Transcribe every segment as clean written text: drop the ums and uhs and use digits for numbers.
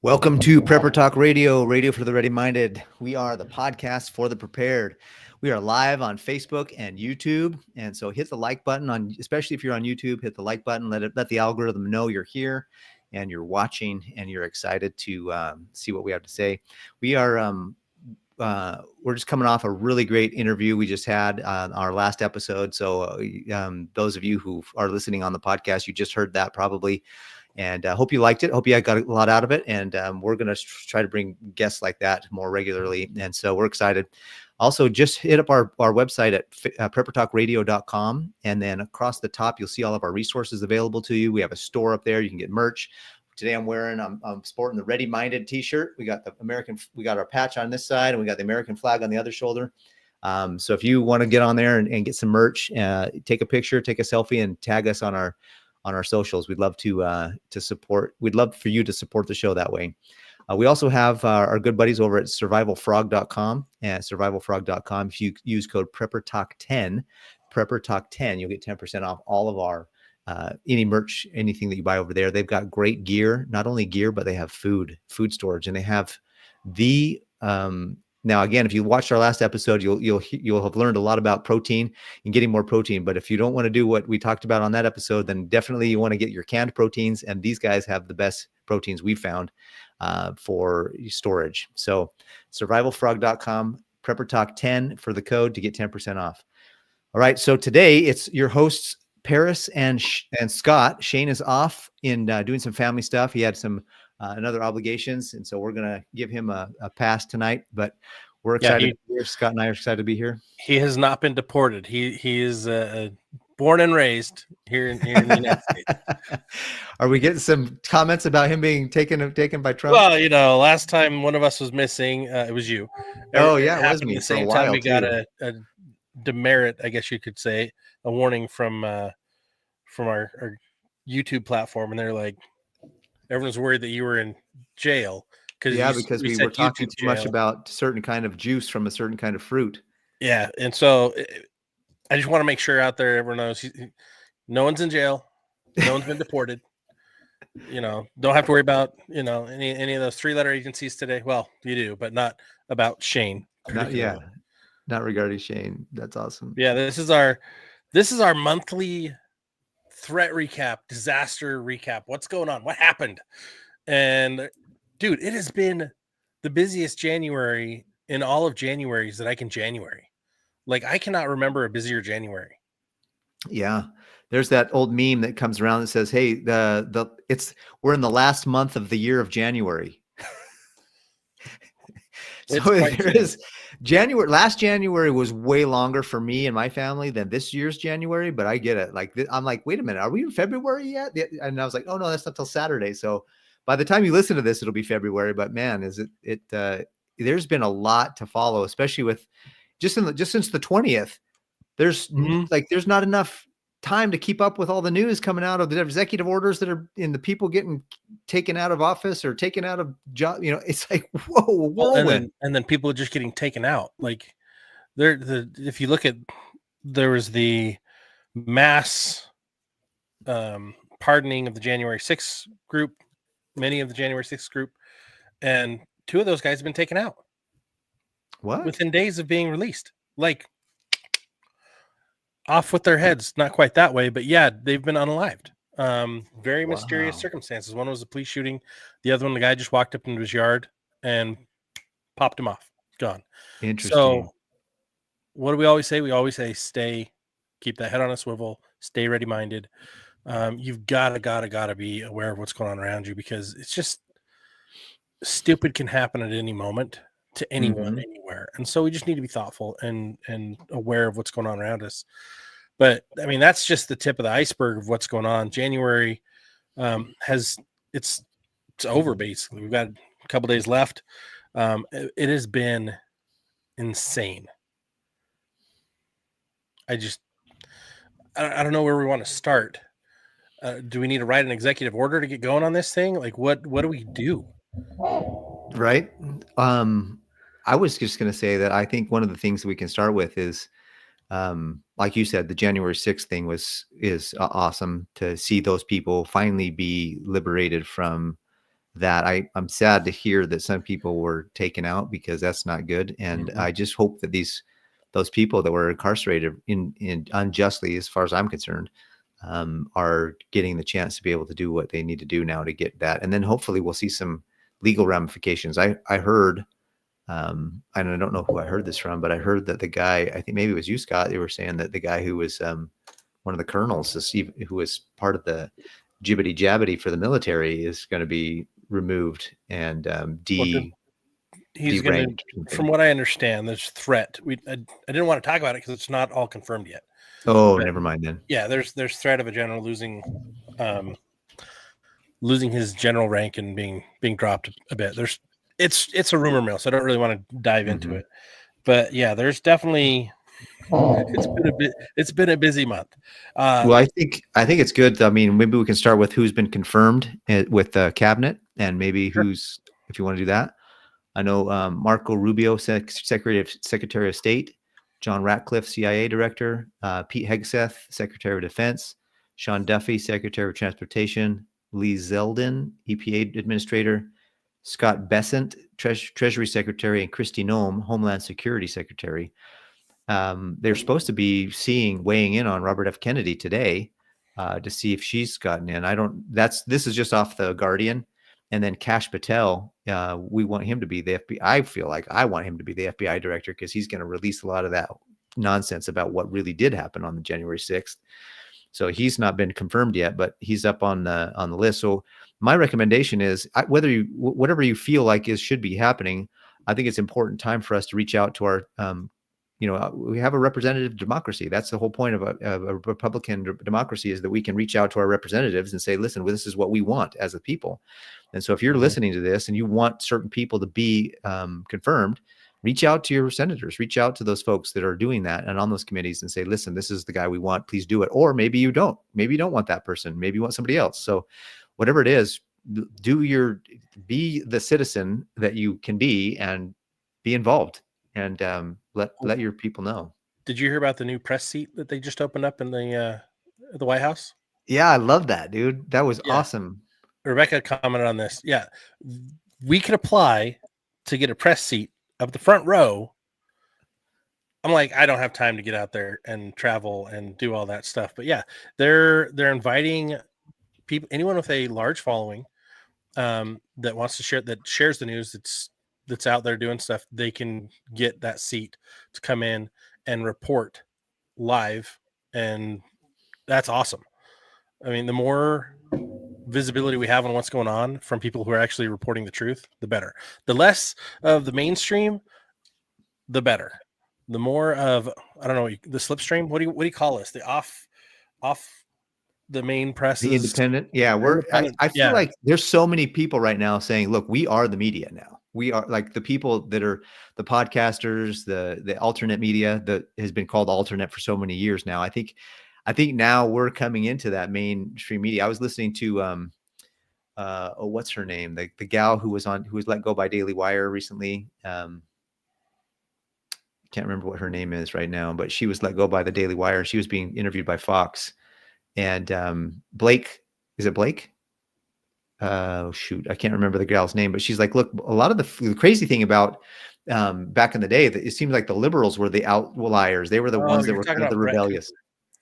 Welcome to Prepper Talk Radio, radio for the ready-minded. We are the podcast for the prepared. We are live on Facebook and YouTube, and so hit the like button on, especially if you're on YouTube, hit the like button. Let the algorithm know you're here and you're watching and you're excited to see what we have to say. We are we're just coming off a really great interview we just had on our last episode. So those of you who are listening on the podcast, you just heard that probably. And hope you liked it. Hope you got a lot out of it. And we're going to try to bring guests like that more regularly. And so we're excited. Also, just hit up our website at preppertalkradio.com. And then across the top, you'll see all of our resources available to you. We have a store up there. You can get merch. Today I'm sporting the Ready Minded t-shirt. We got our patch on this side, and we got the American flag on the other shoulder. So if you want to get on there and get some merch, take a picture, take a selfie, and tag us on our socials. We'd love to support. We'd love for you to support the show that way. We also have our good buddies over at survivalfrog.com and survivalfrog.com. If you use code PrepperTalk10, you'll get 10% off all of our any merch, anything that you buy over there. They've got great gear, not only gear, but they have food storage, and they have the now, again, if you watched our last episode, you'll have learned a lot about protein and getting more protein. But if you don't want to do what we talked about on that episode, then definitely you want to get your canned proteins. And these guys have the best proteins we found for storage. So survivalfrog.com, PrepperTalk10 for the code to get 10% off. All right. So today it's your hosts, Paris and Scott. Shane is off in doing some family stuff. He had some another obligations, and so we're gonna give him a pass tonight. But we're excited to be here. Scott and I are excited to be here. He has not been deported. He is born and raised here in the United States. Are we getting some comments about him being taken by Trump? Well, last time one of us was missing, it was you. It was me. The same time we got a demerit, I guess you could say, a warning from our YouTube platform, and they're like, everyone's worried that you were in jail because we were talking too much about certain kind of juice from a certain kind of fruit. Yeah, and so I just want to make sure out there everyone knows no one's in jail, no one's been deported. Don't have to worry about any of those three-letter agencies today. Well, you do, but not about Shane. Not regarding Shane. That's awesome. Yeah, this is our monthly threat recap, disaster recap. What's going on? What happened? And dude, it has been the busiest January in all of Januaries that I can January. Like, I cannot remember a busier January. Yeah. There's that old meme that comes around that says, hey, we're in the last month of the year of January. So there is last January was way longer for me and my family than this year's January, but I get it. Like, I'm like, wait a minute, are we in February yet? And I was like, oh no, that's not till Saturday. So by the time you listen to this, it'll be February, but man, there's been a lot to follow, especially with just since the 20th, there's not enough time to keep up with all the news coming out of the executive orders that are in the people getting taken out of office or taken out of job. It's like, whoa, whirlwind. And then people are just getting taken out. Like, if you look at, there was the mass pardoning of the January 6th group, many of the January 6th group, and two of those guys have been taken out. What? Within days of being released. Like, off with their heads, not quite that way, but yeah, they've been unalived. Very mysterious circumstances. One was a police shooting. The other one, the guy just walked up into his yard and popped him off. Gone. Interesting. So what do we always say? We always say, keep that head on a swivel, stay ready-minded. You've gotta be aware of what's going on around you, because it's just stupid can happen at any moment to anyone, anywhere. And so we just need to be thoughtful and aware of what's going on around us. But I mean, that's just the tip of the iceberg of what's going on. January it's over basically. We've got a couple days left. It has been insane. I don't know where we want to start. Do we need to write an executive order to get going on this thing? Like, what do we do? Right. I was just going to say that I think one of the things that we can start with is, like you said, the January 6th thing is awesome to see those people finally be liberated from that I'm sad to hear that some people were taken out, because that's not good. And I just hope that those people that were incarcerated in unjustly, as far as I'm concerned, are getting the chance to be able to do what they need to do now to get that. And then hopefully we'll see some legal ramifications. I heard, and I don't know who I heard this from, but I heard that the guy, I think maybe it was you, Scott, they were saying that the guy who was one of the colonels, who was part of the jibbity jabbity for the military, is going to be removed and he's going deranked. to, from what I understand, there's threat. I didn't want to talk about it because it's not all confirmed yet. Oh, never mind then. Yeah, there's threat of a general losing his general rank and being dropped a bit. It's a rumor mill, so I don't really want to dive into it. But yeah, there's definitely it's been a busy month. Well, I think it's good. I mean, maybe we can start with who's been confirmed with the cabinet, and maybe who's, if you want to do that. I know Marco Rubio, Secretary of State, John Ratcliffe, CIA Director, Pete Hegseth, Secretary of Defense, Sean Duffy, Secretary of Transportation, Lee Zeldin, EPA Administrator, Scott Bessent, Treasury Secretary, and Kristi Noem, Homeland Security Secretary. They're supposed to be weighing in on Robert F. Kennedy today to see if she's gotten in. This is just off the Guardian. And then Kash Patel, we want him to be the FBI. I feel like I want him to be the FBI director, because he's going to release a lot of that nonsense about what really did happen on the January 6th. So he's not been confirmed yet, but he's up on the list. So my recommendation is, whatever you feel like should be happening, I think it's important time for us to reach out to our, we have a representative democracy. That's the whole point of a Republican democracy, is that we can reach out to our representatives and say, listen, this is what we want as a people. And so if you're listening to this and you want certain people to be confirmed, reach out to your senators, reach out to those folks that are doing that and on those committees and say, listen, this is the guy we want, please do it. Or maybe you don't want that person. Maybe you want somebody else. So whatever it is, be the citizen that you can be and be involved, and let your people know. Did you hear about the new press seat that they just opened up in the White House? Yeah, I love that, dude. That was awesome. Rebecca commented on this. Yeah, we could apply to get a press seat up the front row. I'm like, I don't have time to get out there and travel and do all that stuff. But yeah, they're inviting people, anyone with a large following, that wants to shares the news that's out there doing stuff. They can get that seat to come in and report live, and that's awesome. I mean, the more visibility we have on what's going on from people who are actually reporting the truth, the better. The less of the mainstream, the better. The more of, I don't know, the slipstream. What do you call us? The off the main press, the independent. Yeah, I feel like there's so many people right now saying, look, we are the media now. We are like the people that are the podcasters, the alternate media that has been called alternate for so many years now. I think now we're coming into that mainstream media. I was listening to what's her name? The gal who was let go by Daily Wire recently. Can't remember what her name is right now, but she was let go by the Daily Wire. She was being interviewed by Fox. And Blake, is it Blake? Oh shoot, I can't remember the gal's name, but she's like, look, a lot of the crazy thing about back in the day, that it seems like the liberals were the outliers. They were the ones that were kind of the rebellious.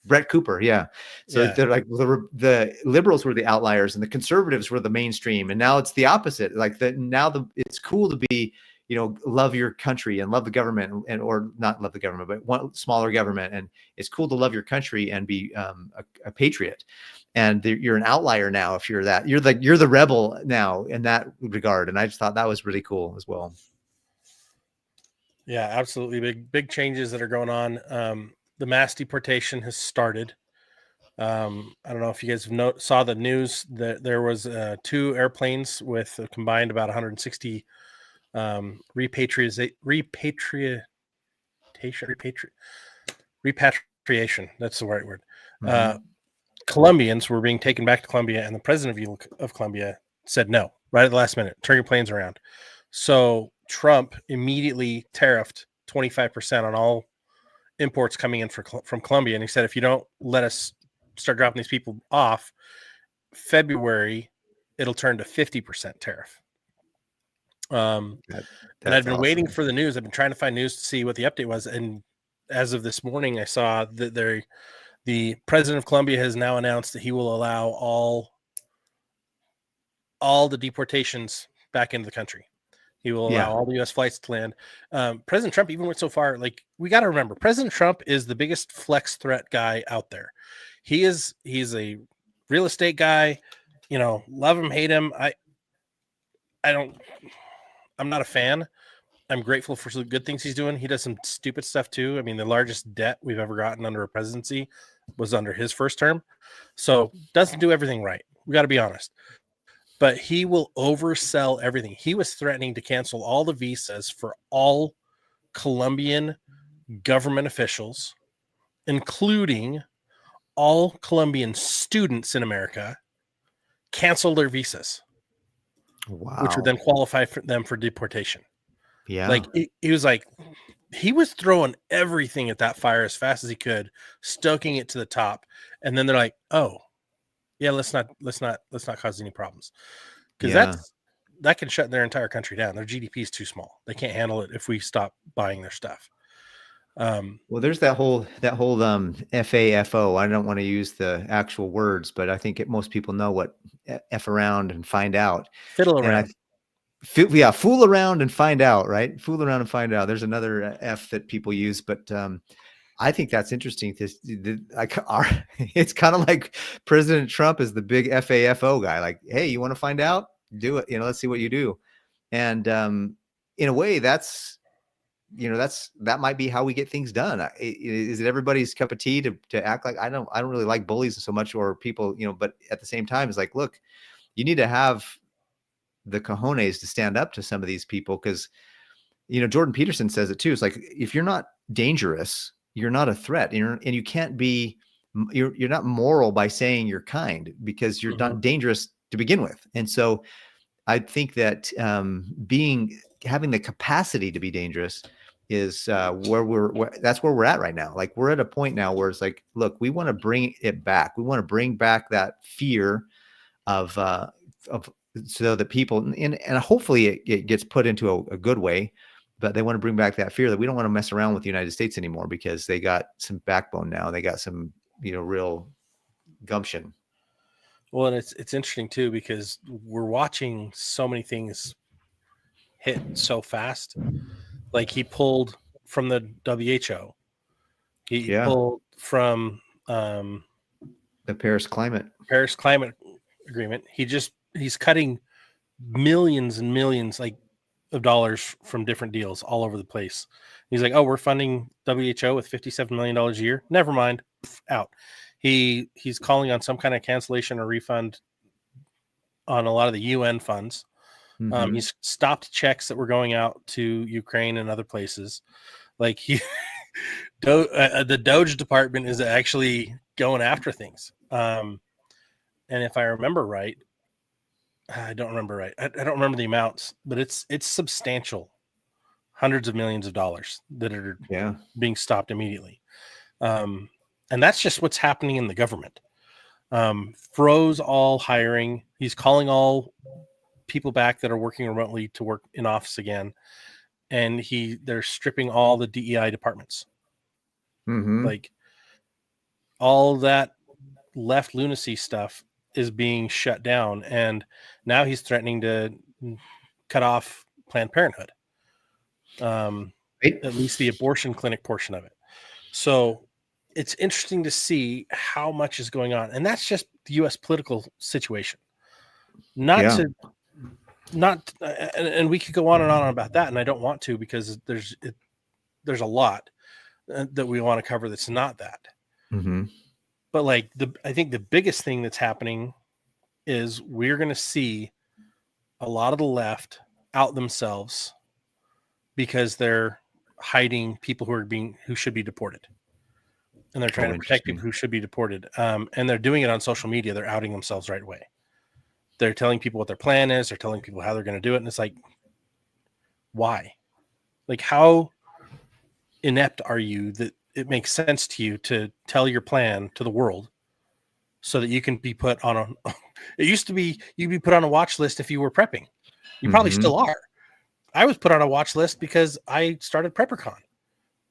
Brett Cooper, yeah. So they're like the liberals were the outliers and the conservatives were the mainstream, and now it's the opposite. Like it's cool to be, love your country and love the government, or not love the government, but want smaller government. And it's cool to love your country and be a patriot. And you're an outlier now if you're that. You're the rebel now in that regard. And I just thought that was really cool as well. Yeah, absolutely. Big changes that are going on. The mass deportation has started. I don't know if you guys saw the news that there was 2 airplanes with a combined about 160 repatriation. That's the right word. Mm-hmm. Colombians were being taken back to Colombia, and the president of Colombia said no right at the last minute. Turn your planes around. So Trump immediately tariffed 25% on all imports coming in from Colombia, and he said, if you don't let us start dropping these people off, February it'll turn to 50% tariff. And That's I've been waiting awesome. for the news. I've been trying to find news to see what the update was. And as of this morning, I saw that the president of Colombia has now announced that he will allow all the deportations back into the country. He will allow all the U.S. flights to land. President Trump even went so far. Like, we got to remember, President Trump is the biggest flex threat guy out there. He's a real estate guy. You know, love him, hate him. I'm not a fan. I'm grateful for some good things he's doing. He does some stupid stuff too. I mean, the largest debt we've ever gotten under a presidency was under his first term. So doesn't do everything right. We got to be honest. But he will oversell everything. He was threatening to cancel all the visas for all Colombian government officials, including all Colombian students in America, cancel their visas. Wow. Which would then qualify for them for deportation. Yeah. Like, he was throwing everything at that fire as fast as he could, stoking it to the top. And then they're like, oh, yeah, let's not cause any problems. Because that can shut their entire country down. Their GDP is too small. They can't handle it if we stop buying their stuff. Well, there's that whole FAFO. I don't want to use the actual words, but I think most people know what F around and find out. Fiddle around. Fool around and find out, right? Fool around and find out. There's another F that people use, but I think that's interesting. It's kind of like President Trump is the big FAFO guy. Like, hey, you want to find out? Do it. Let's see what you do. And in a way, that might be how we get things done. Is it everybody's cup of tea to act like I don't really like bullies so much, or people, but at the same time, it's like, look, you need to have the cojones to stand up to some of these people, because Jordan Peterson says it too. It's like, if you're not dangerous, you're not a threat, and you can't be, you're not moral by saying you're kind, because you're not dangerous to begin with. And so I think that having the capacity to be dangerous is that's where we're at right now. Like, we're at a point now where it's like, look, we want to bring it back. We want to bring back that fear of so that people, and hopefully it gets put into a good way, but they want to bring back that fear that we don't want to mess around with the United States anymore, because they got some backbone now. They got some, real gumption. Well, and it's interesting too, because we're watching so many things hit so fast. Like, he pulled from the WHO. He pulled from the Paris Climate Agreement. He's cutting millions and millions of dollars from different deals all over the place. He's like, oh, we're funding WHO with $57 million a year. Never mind, out. He's calling on some kind of cancellation or refund on a lot of the UN funds. He's stopped checks that were going out to Ukraine and other places. Like, the Doge department is actually going after things. And if I remember right, I don't remember right. I don't remember the amounts, but it's substantial, hundreds of millions of dollars that are being stopped immediately. And that's just what's happening in the government. Froze all hiring. He's calling all people back that are working remotely to work in office again. And they're stripping all the DEI departments. Like, all that left lunacy stuff is being shut down, and now he's threatening to cut off Planned Parenthood, at least the abortion clinic portion of it. So it's interesting to see how much is going on, and that's just the U.S. political situation. And we could go on and on about that, and I don't want to, because there's a lot that we want to cover that's not that. But I think the biggest thing that's happening is we're going to see a lot of the left out themselves because they're hiding people who should be deported, and they're trying to protect people who should be deported. And they're doing it on social media. They're outing themselves right away. They're telling people what their plan is. They're telling people how they're going to do it. And it's like, why? Like, how inept are you that it makes sense to you to tell your plan to the world so that you can be put on a. It used to be you'd be put on a watch list if you were prepping. You probably Mm-hmm. still are. I was put on a watch list because I started PrepperCon.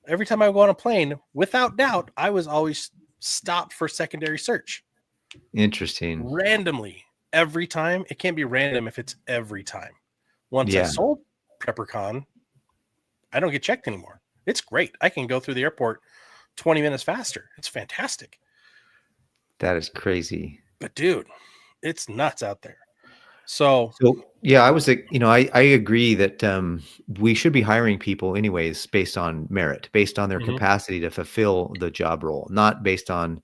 Every time I go on a plane, without doubt, I was always stopped for secondary search. Interesting. Randomly, every time. It can't be random if it's every time. Once I Yeah, sold PrepperCon, I don't get checked anymore. It's great. I can go through the airport 20 minutes faster. It's fantastic. that is crazy. But dude, it's nuts out there. So, So yeah, I was like, I agree that we should be hiring people anyways based on merit, based on their mhm, capacity to fulfill the job role, not based on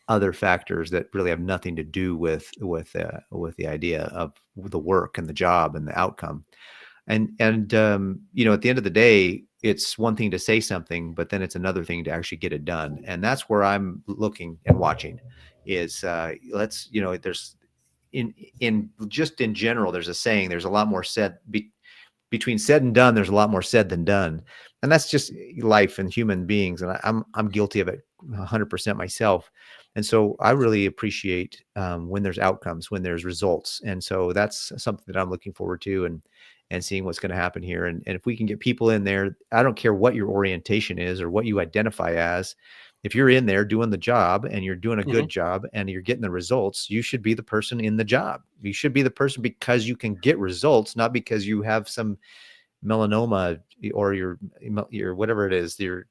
other factors that really have nothing to do with the idea of the work and the job and the outcome. And at the end of the day, it's one thing to say something, but then it's another thing to actually get it done. And that's where I'm looking and watching is there's in general, there's a saying, there's a lot more said between said and done. There's a lot more said than done. And that's just life and human beings. And I'm guilty of it 100% myself. And so I really appreciate when there's outcomes, when there's results. And so that's something that I'm looking forward to and seeing what's going to happen here. And if we can get people in there, I don't care what your orientation is or what you identify as. If you're in there doing the job and you're doing a mhm. good job and you're getting the results, you should be the person in the job. You should be the person because you can get results, not because you have some melanoma or your whatever it is, your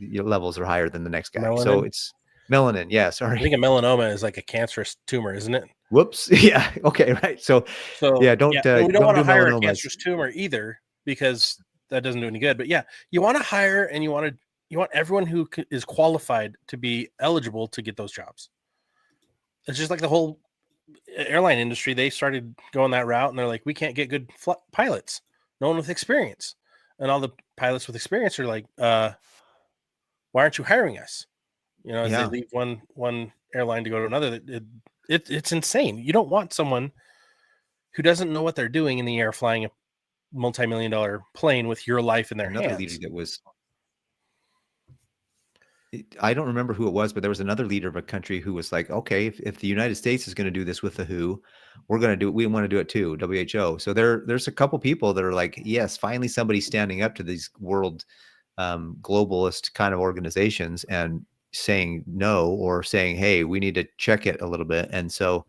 levels are higher than the next guy. So Melanin. it's melanin. Yeah, I sorry. think a melanoma is like a cancerous tumor, isn't it? Whoops. Yeah. Okay. Right. So So yeah, yeah, and we don't don't want to do hire a melanomas. cancerous tumor either because that doesn't do any good. But yeah, you want to hire and you want everyone who is qualified to be eligible to get those jobs. It's just like the whole airline industry. They started going that route, and they're like, we can't get good pilots, no one with experience, and all the pilots with experience are like, why aren't you hiring us? As they Yeah. leave one airline to go to another. It's insane. You don't want someone who doesn't know what they're doing in the air flying a multi-million-dollar plane with your life in their Another leader hands. that was I don't remember who it was, but there was another leader of a country who was like, okay, if the United States is going to do this with the WHO, we're going to do it. We want to do it too, WHO. So there's a couple people that are like, yes, finally somebody's standing up to these world globalist kind of organizations and saying no or saying, hey, we need to check it a little bit. And so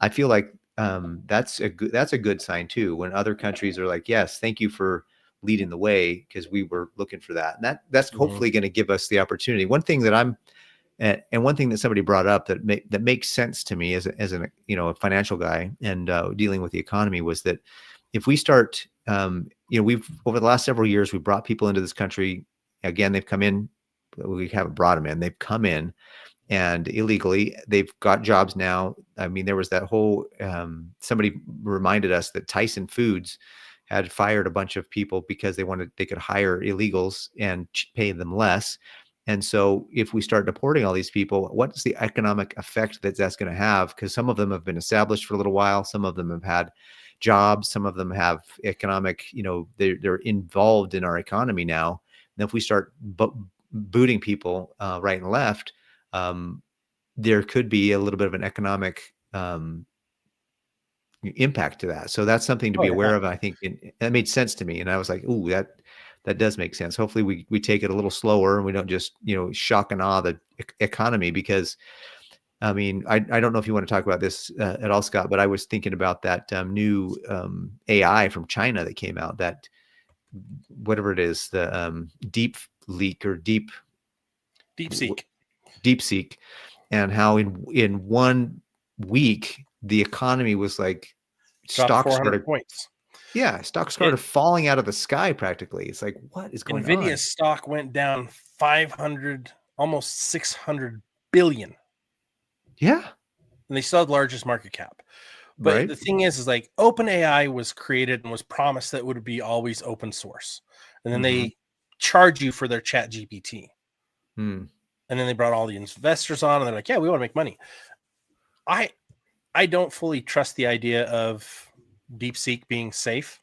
I feel like that's a good sign too when other countries are like, yes, thank you for leading the way because we were looking for that, and that's Mhm. hopefully going to give us the opportunity. One thing that and one thing that somebody brought up that makes sense to me as a financial guy and dealing with the economy was that if we start, we've over the last several years we've brought people into this country. Again, they've come in. We haven't brought them in. They've come in and illegally they've got jobs now. I mean, there was that whole somebody reminded us that Tyson Foods had fired a bunch of people because they could hire illegals and pay them less. And so if we start deporting all these people, what's the economic effect that's going to have? Because some of them have been established for a little while, some of them have had jobs, some of them have economic, they're involved in our economy now. And if we start booting people right and left, there could be a little bit of an economic impact to that. So that's something to Oh be yeah. aware of. I think that made sense to me, and I was like, "Ooh, that does make sense." Hopefully, we take it a little slower and we don't just shock and awe the economy. Because I mean, I don't know if you want to talk about this at all, Scott, but I was thinking about that new AI from China that came out. That whatever it is, the deep leak or DeepSeek DeepSeek, and how in 1 week the economy was like dropped stocks 400 started points. stocks It started falling out of the sky practically. It's like, what is going on? Nvidia's stock went down 500, almost 600 billion, Yeah, and they still had the largest market cap. But right. the thing is like OpenAI was created and was promised that it would be always open source, and then Mm-hmm. they charge you for their Chat GPT, Hmm. and then they brought all the investors on, and they're like, "Yeah, we want to make money." I don't fully trust the idea of DeepSeek being safe,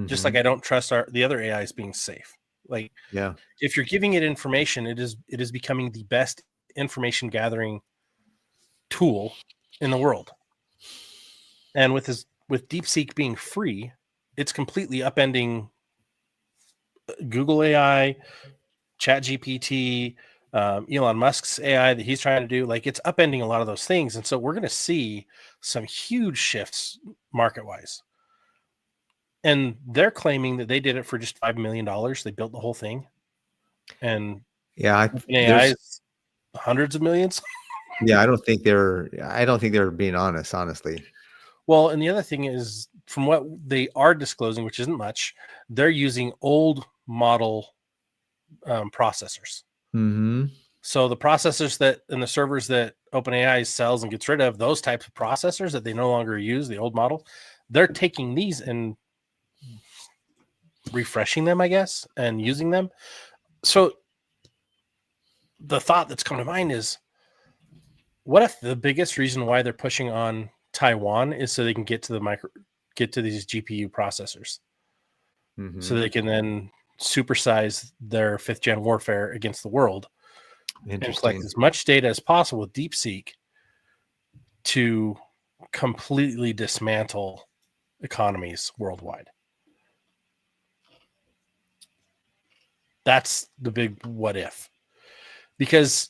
just like Mm-hmm. I don't trust the other AIs being safe. Like Yeah. if you're giving it information, it is becoming the best information gathering tool in the world. And with DeepSeek being free, it's completely upending Google AI, ChatGPT, Elon Musk's AI that he's trying to do. Like, it's upending a lot of those things. And so we're going to see some huge shifts market-wise. And they're claiming that they did it for just $5 million. They built the whole thing. And Yeah, AI is hundreds of millions. Yeah, I don't think they're being honest, honestly. Well, and the other thing is, from what they are disclosing, which isn't much, they're using old model processors. Mm-hmm. So the processors that and the servers that OpenAI sells and gets rid of, those types of processors that they no longer use, the old model, they're taking these and refreshing them, I guess, and using them. So the thought that's come to mind is, what if the biggest reason why they're pushing on Taiwan is so they can get to these GPU processors, Mm-hmm. so they can then supersize their 5th gen warfare against the world and collect as much data as possible with DeepSeek to completely dismantle economies worldwide. That's the big what if. Because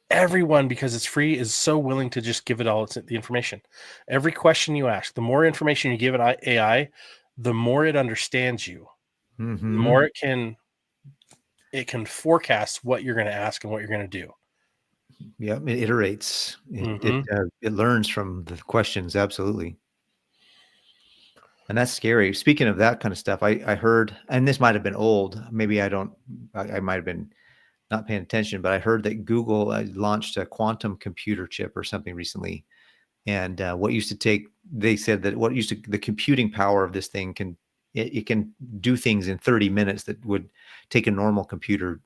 everyone, because it's free, is so willing to just give it all the information. Every question you ask, the more information you give it AI, the more it understands you. Mm-hmm. The more it can forecast what you're going to ask and what you're going to do. Yep, it iterates. It learns from the questions. Absolutely. And that's scary. Speaking of that kind of stuff, I heard, and this might have been old. Maybe I might have been not paying attention, but I heard that Google launched a quantum computer chip or something recently. And they said that the computing power of this thing it can do things in 30 minutes that would take a normal computer,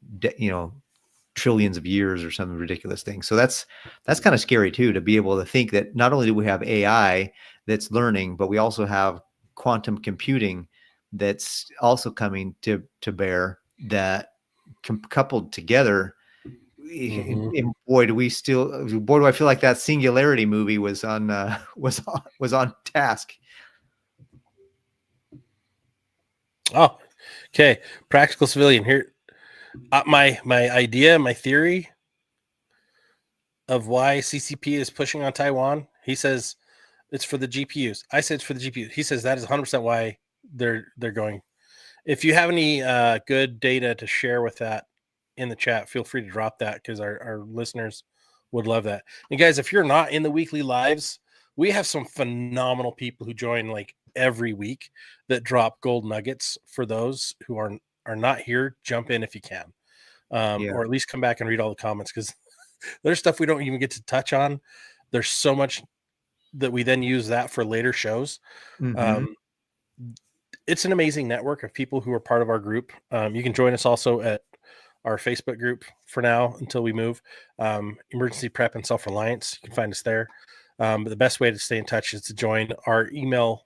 trillions of years or some ridiculous thing. So that's kind of scary too, to be able to think that not only do we have AI that's learning, but we also have quantum computing that's also coming to bear, that coupled together. Mm-hmm. Boy, do I feel like that Singularity movie was on task. Oh, okay. Practical civilian here. My idea, my theory of why CCP is pushing on Taiwan. He says it's for the GPUs. I said it's for the GPUs. He says that is 100% why they're going. If you have any good data to share with that in the chat, feel free to drop that, because our listeners would love that. And guys, if you're not in the weekly lives, we have some phenomenal people who join like every week that drop gold nuggets. For those who are not here, jump in if you can, or at least come back and read all the comments, because there's stuff we don't even get to touch on. There's so much that we then use that for later shows. Mm-hmm. It's an amazing network of people who are part of our group. You can join us also at our Facebook group for now until we move. Emergency Prep and Self-Reliance. You can find us there. But the best way to stay in touch is to join our email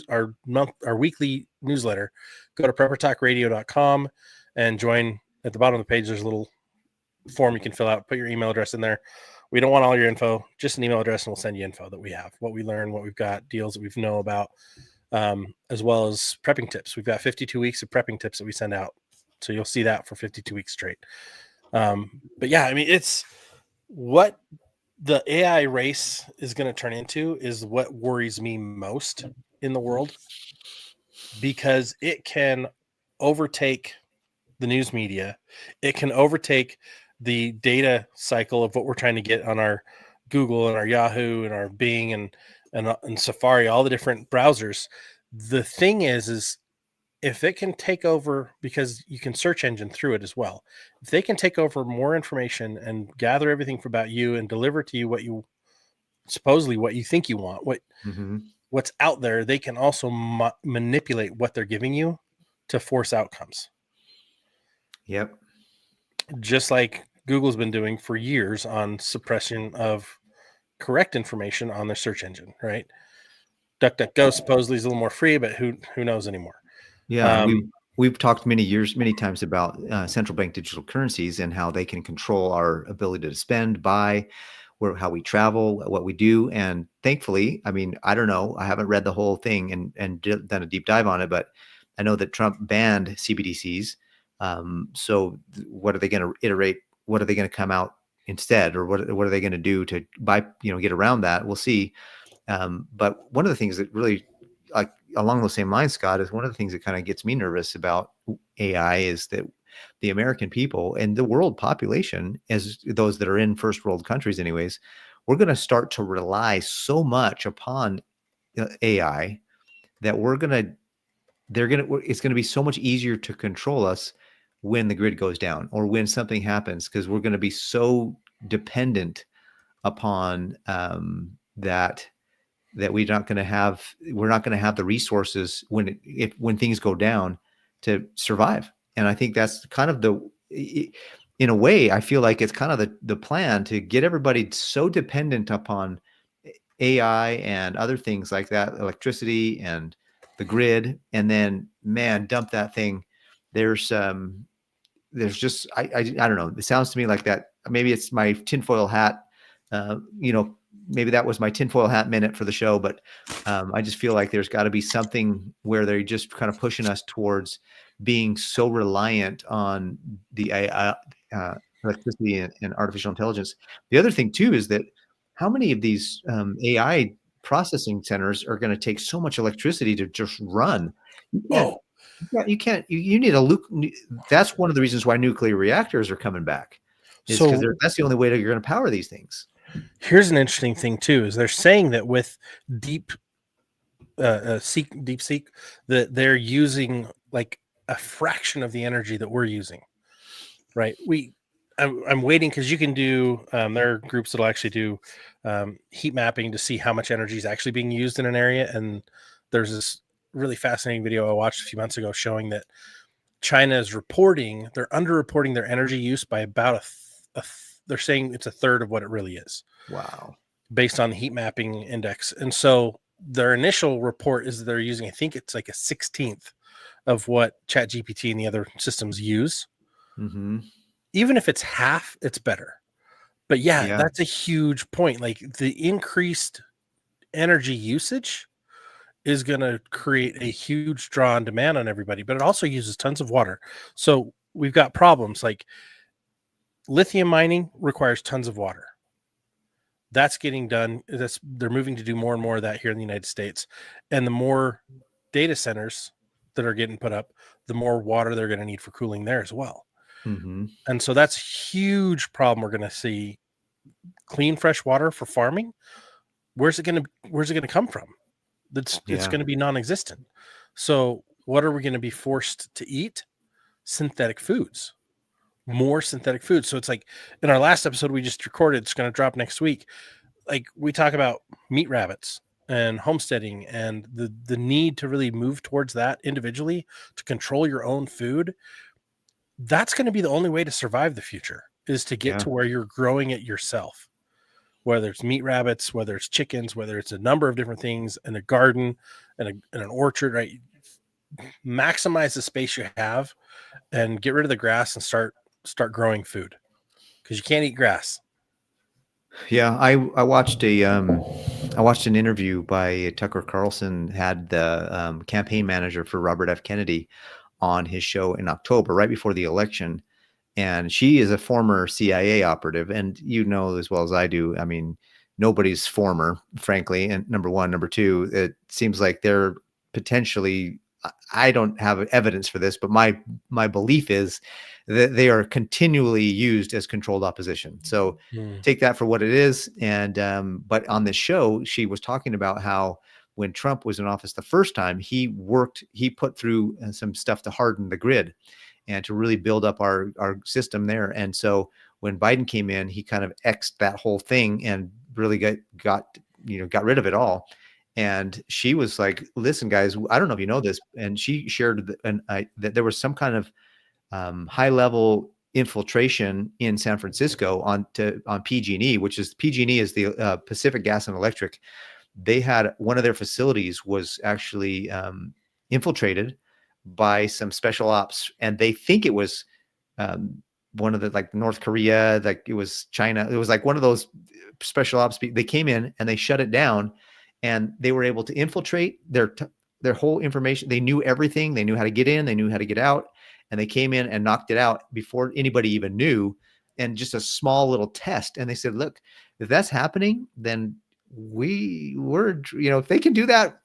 our weekly newsletter. Go to preppertalkradio.com and join. At the bottom of the page, there's a little form you can fill out. Put your email address in there. We don't want all your info, just an email address, and we'll send you info that we have, what we learn, what we've got, deals that we know about, as well as prepping tips. We've got 52 weeks of prepping tips that we send out. So you'll see that for 52 weeks straight. But yeah, I mean, it's what the AI race is going to turn into is what worries me most in the world, because it can overtake the news media. It can overtake the data cycle of what we're trying to get on our Google and our Yahoo and our Bing and Safari, all the different browsers. The thing is if it can take over, because you can search engine through it as well, if they can take over more information and gather everything about you and deliver to you what you think you want, what's out there, they can also manipulate what they're giving you to force outcomes. Yep. Just like Google's been doing for years on suppression of correct information on their search engine, right? DuckDuckGo supposedly is a little more free, but who knows anymore? Yeah, we've talked many times about central bank digital currencies and how they can control our ability to spend, buy, how we travel, what we do. And thankfully, I mean, I don't know, I haven't read the whole thing and done a deep dive on it, but I know that Trump banned CBDCs. So what are they going to iterate? What are they going to come out instead, or what are they going to do to get around that? We'll see. But one of the things that really, like along those same lines, Scott, is one of the things that kind of gets me nervous about AI is that the American people and the world population, as those that are in first world countries anyways, we're going to start to rely so much upon AI that it's going to be so much easier to control us when the grid goes down or when something happens, because we're going to be so dependent upon that we're not going to have the resources when things go down to survive. And I think that's kind of in a way, I feel like it's kind of the plan to get everybody so dependent upon AI and other things like that, electricity and the grid, and then dump that thing. There's just I don't know. It sounds to me like that. Maybe it's my tinfoil hat. Maybe that was my tinfoil hat minute for the show, but I just feel like there's got to be something where they're just kind of pushing us towards being so reliant on the electricity and artificial intelligence. The other thing too is that how many of these AI processing centers are going to take so much electricity to just run? You can't. You need that's one of the reasons why nuclear reactors are coming back, is because that's the only way that you're going to power these things. Here's an interesting thing too: is they're saying that with DeepSeek, that they're using like a fraction of the energy that we're using. Right? I'm waiting because you can do. There are groups that'll actually do heat mapping to see how much energy is actually being used in an area, and there's this really fascinating video I watched a few months ago showing that China is they're underreporting their energy use by about they're saying it's a third of what it really is. Wow. Based on the heat mapping index. And so their initial report is that they're using, I think it's like a 16th of what ChatGPT and the other systems use. Mm-hmm. Even if it's half, it's better. But yeah, that's a huge point. Like the increased energy usage is going to create a huge draw on demand on everybody, but it also uses tons of water. So we've got problems like lithium mining requires tons of water. That's getting done. They're moving to do more and more of that here in the United States. And the more data centers that are getting put up, the more water they're going to need for cooling there as well. Mm-hmm. And so that's a huge problem. We're going to see clean, fresh water for farming. Where's it going to come from? It's going to be non-existent. So what are we going to be forced to eat? Synthetic foods, more synthetic foods. So it's like in our last episode we just recorded, it's going to drop next week. Like we talk about meat rabbits and homesteading and the need to really move towards that individually to control your own food. That's going to be the only way to survive the future, is to get to where you're growing it yourself. Whether it's meat rabbits, whether it's chickens, whether it's a number of different things in a garden and an orchard, right? Maximize the space you have and get rid of the grass and start growing food, because you can't eat grass. Yeah, I watched an interview by Tucker Carlson, had the campaign manager for Robert F. Kennedy on his show in October, right before the election. And she is a former CIA operative. And you know as well as I do, I mean, nobody's former, frankly. And number one. Number two, it seems like they're potentially, I don't have evidence for this, but my belief is that they are continually used as controlled opposition. So take that for what it is. And but on this show, she was talking about how when Trump was in office the first time, he put through some stuff to harden the grid and to really build up our system there. And so when Biden came in, he kind of X'd that whole thing and really got rid of it all. And she was like, listen, guys, I don't know if you know this. And she shared that there was some kind of high level infiltration in San Francisco on PG&E, which is PG&E is the Pacific Gas and Electric. They had one of their facilities was actually infiltrated by some special ops, and they think it was one of the, like North Korea, like it was China. It was like one of those special ops, they came in and they shut it down, and they were able to infiltrate their whole information. They knew everything. They knew how to get in. They knew how to get out, and they came in and knocked it out before anybody even knew. And just a small little test. And they said, look, if that's happening, then we're, if they can do that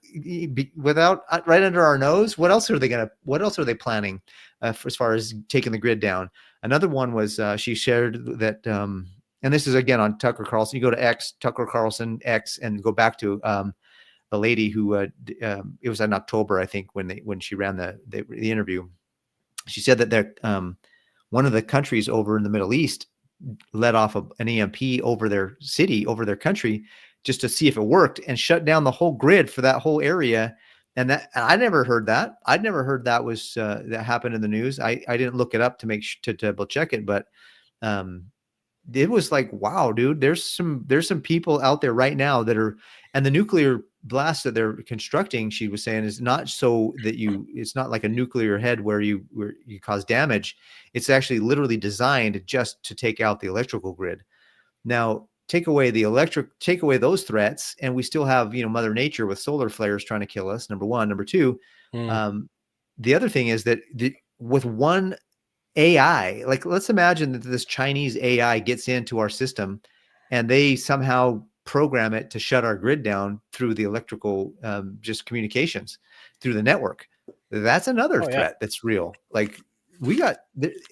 without right under our nose, what else are they planning as far as taking the grid down? Another one was she shared that, and this is again on Tucker Carlson. You go to Tucker Carlson X, and go back to a lady who it was in October, I think, when she ran the interview. She said that one of the countries over in the Middle East let off an EMP over their city, over their country, just to see if it worked, and shut down the whole grid for that whole area. And I never heard that. I'd never heard that was that happened in the news. I didn't look it up to double check it, but it was like, wow, dude, there's some people out there right now that are, and the nuclear blast that they're constructing, she was saying, is not so that it's not like a nuclear head where you cause damage. It's actually literally designed just to take out the electrical grid. Now, take away those threats, and we still have, Mother Nature with solar flares trying to kill us. Number one. Number two, the other thing is that with one AI, like, let's imagine that this Chinese AI gets into our system and they somehow program it to shut our grid down through the electrical, just communications through the network. That's another threat that's real. Like,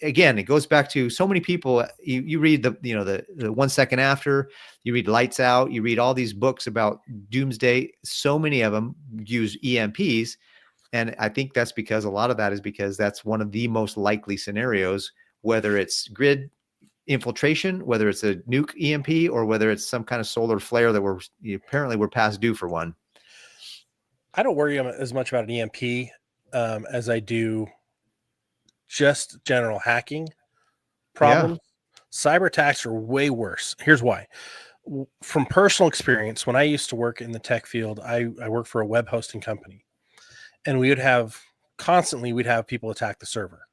again, it goes back to so many people. You read the 1 second after, you read Lights Out, you read all these books about doomsday. So many of them use EMPs. And I think that's because a lot of that is because that's one of the most likely scenarios, whether it's grid infiltration, whether it's a nuke EMP, or whether it's some kind of solar flare that apparently we're past due for one. I don't worry as much about an EMP as I do just general hacking problems. Yeah. Cyber attacks are way worse. Here's why. From personal experience, when I used to work in the tech field, I worked for a web hosting company. And we'd have people attack the server.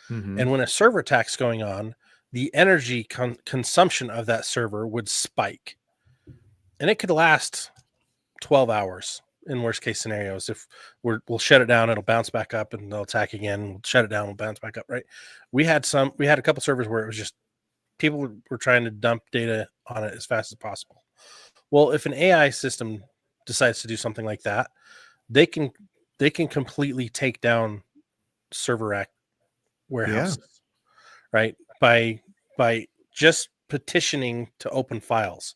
Mm-hmm. And when a server attack's going on, the energy consumption of that server would spike. And it could last 12 hours in worst case scenarios. If we'll shut it down, it'll bounce back up, and they'll attack again. We'll shut it down, we'll bounce back up, right? We had a couple servers where it was just people were trying to dump data on it as fast as possible. Well, if an AI system decides to do something like that, they can completely take down server rack warehouses, right? By just petitioning to open files.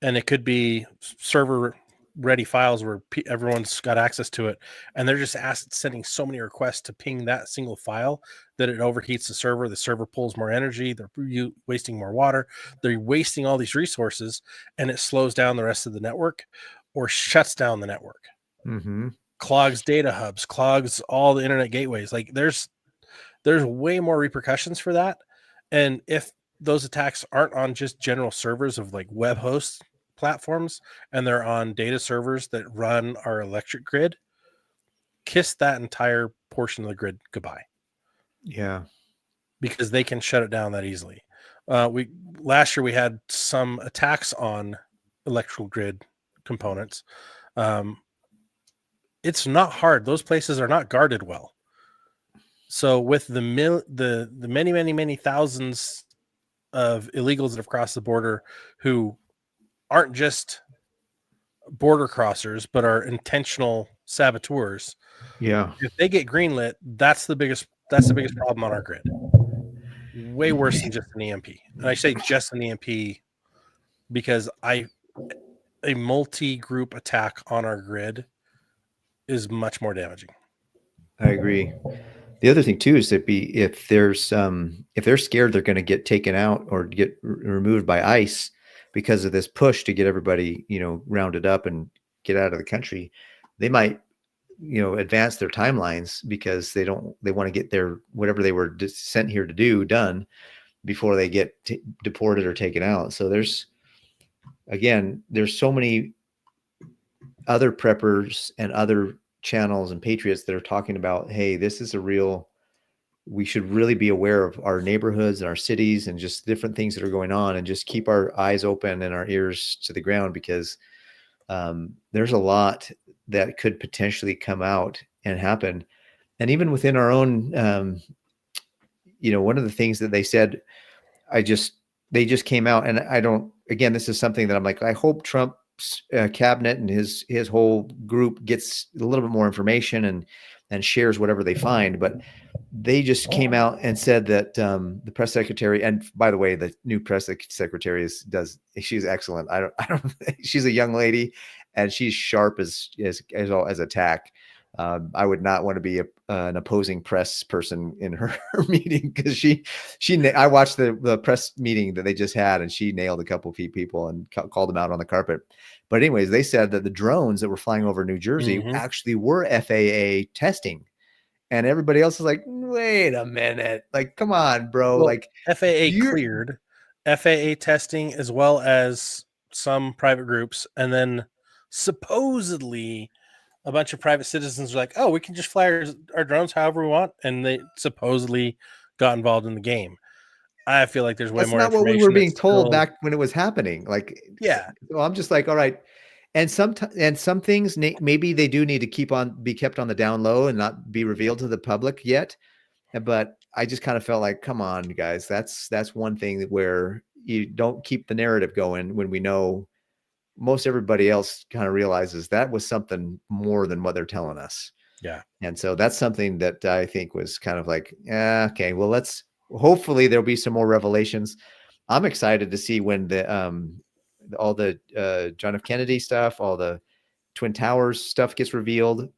And it could be server ready files where everyone's got access to it. And they're just sending so many requests to ping that single file that it overheats the server. The server pulls more energy. They're wasting more water. They're wasting all these resources, and it slows down the rest of the network or shuts down the network. Mm-hmm. Clogs data hubs, clogs all the internet gateways. Like, there's way more repercussions for that. And if those attacks aren't on just general servers of like web host platforms, and they're on data servers that run our electric grid, kiss that entire portion of the grid goodbye. Yeah. Because they can shut it down that easily. Last year we had some attacks on electrical grid components. It's not hard. Those places are not guarded well. So with the many thousands of illegals that have crossed the border who aren't just border crossers but are intentional saboteurs, if they get greenlit, that's the biggest problem on our grid. Way worse than just an EMP. And I say just an EMP because a multi-group attack on our grid is much more damaging. I agree. The other thing too is that if they're scared they're going to get taken out or get removed by ICE because of this push to get everybody, rounded up and get out of the country, they might, advance their timelines because they want to get their whatever they were sent here to do done before they get deported or taken out. So there's so many other preppers and other channels and patriots that are talking about, hey, this is a real we should really be aware of our neighborhoods and our cities and just different things that are going on, and just keep our eyes open and our ears to the ground, because there's a lot that could potentially come out and happen. And even within our own, one of the things that they said, they just came out, and I don't, again, this is something that I'm like, I hope Trump's cabinet and his whole group gets a little bit more information and shares whatever they find. But they just came out and said that the press secretary, and by the way, the new press secretary she's excellent. I don't, she's a young lady, and she's sharp as a tack. I would not want to be an opposing press person in her meeting, because I watched the press meeting that they just had, and she nailed a couple of people and called them out on the carpet. But anyways, they said that the drones that were flying over New Jersey actually were FAA testing. And everybody else is like, wait a minute. Like, come on, bro. Well, like FAA cleared, FAA testing, as well as some private groups. And then supposedly a bunch of private citizens are like, oh, we can just fly our drones however we want. And they supposedly got involved in the game. I feel like there's way more That's not what we were being told back when it was happening. Like, yeah. So I'm just like, all right. And some things maybe they do need to be kept on the down low and not be revealed to the public yet. But I just kind of felt like, come on, guys, that's one thing where you don't keep the narrative going when we know most everybody else kind of realizes that was something more than what they're telling us. Yeah. And so that's something that I think was kind of like, okay, well, hopefully there'll be some more revelations. I'm excited to see when all the John F. Kennedy stuff, all the Twin Towers stuff gets revealed.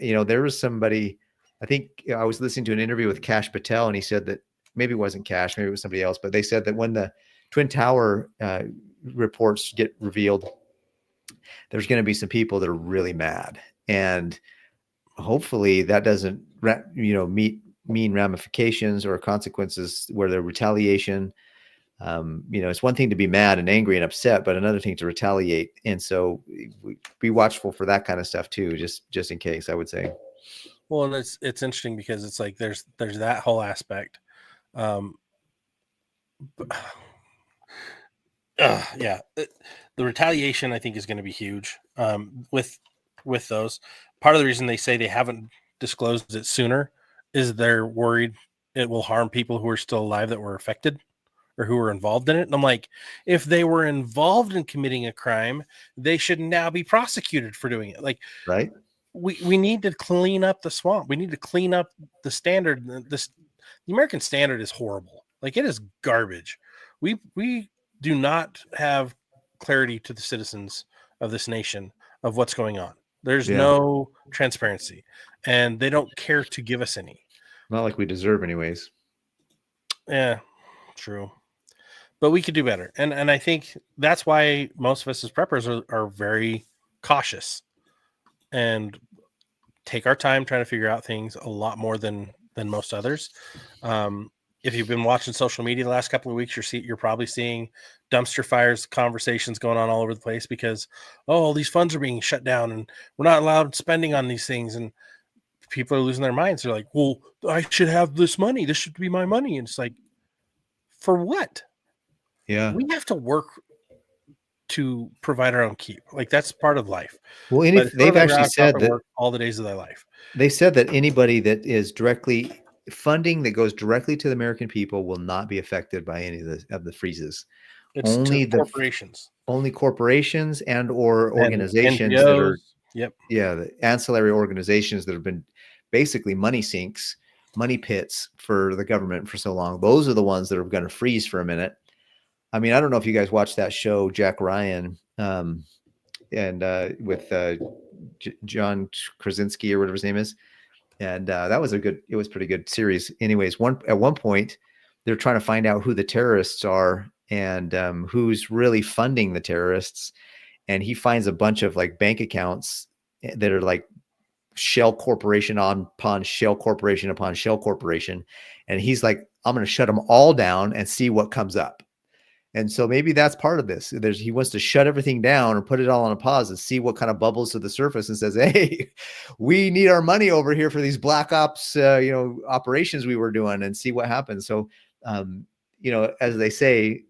There was somebody, I think I was listening to an interview with Kash Patel, and he said that maybe it wasn't Kash, maybe it was somebody else, but they said that when the Twin Tower reports get revealed, there's going to be some people that are really mad. And hopefully that doesn't, mean ramifications or consequences where there retaliation. It's one thing to be mad and angry and upset, but another thing to retaliate. And so be watchful for that kind of stuff too, just in case, I would say. Well, and it's interesting because it's like there's that whole aspect. Yeah, the retaliation I think is going to be huge. With those, part of the reason they say they haven't disclosed it sooner is they're worried it will harm people who are still alive that were affected or who were involved in it. And I'm like, if they were involved in committing a crime, they should now be prosecuted for doing it. Like, right. We need to clean up the swamp. We need to clean up the standard. The American standard is horrible. Like, it is garbage. We do not have clarity to the citizens of this nation of what's going on. There's no transparency, and they don't care to give us any. Not like we deserve anyways. Yeah, true. But we could do better. And I think that's why most of us as preppers are very cautious and take our time trying to figure out things a lot more than most others. If you've been watching social media the last couple of weeks, you're probably seeing dumpster fires conversations going on all over the place because, all these funds are being shut down and we're not allowed spending on these things. And people are losing their minds. They're like, well, I should have this money. This should be my money. And it's like, for what? Yeah. We have to work to provide our own keep. Like, that's part of life. Well, and if they've actually said that all the days of their life, they said that anybody that is directly funding that goes directly to the American people will not be affected by any of the freezes. It's only the corporations, and or organizations NGOs, that are, yep. Yeah. The ancillary organizations that have been basically money sinks, money pits for the government for so long. Those are the ones that are going to freeze for a minute. I mean, I don't know if you guys watched that show, Jack Ryan, and with John Krasinski or whatever his name is. And it was pretty good series. Anyways, at one point, they're trying to find out who the terrorists are and who's really funding the terrorists. And he finds a bunch of like bank accounts that are like shell corporation upon shell corporation upon shell corporation. And he's like, I'm going to shut them all down and see what comes up. And so maybe that's part of this. He wants to shut everything down or put it all on a pause and see what kind of bubbles to the surface and says, hey, we need our money over here for these black ops, operations we were doing, and see what happens. So, as they say,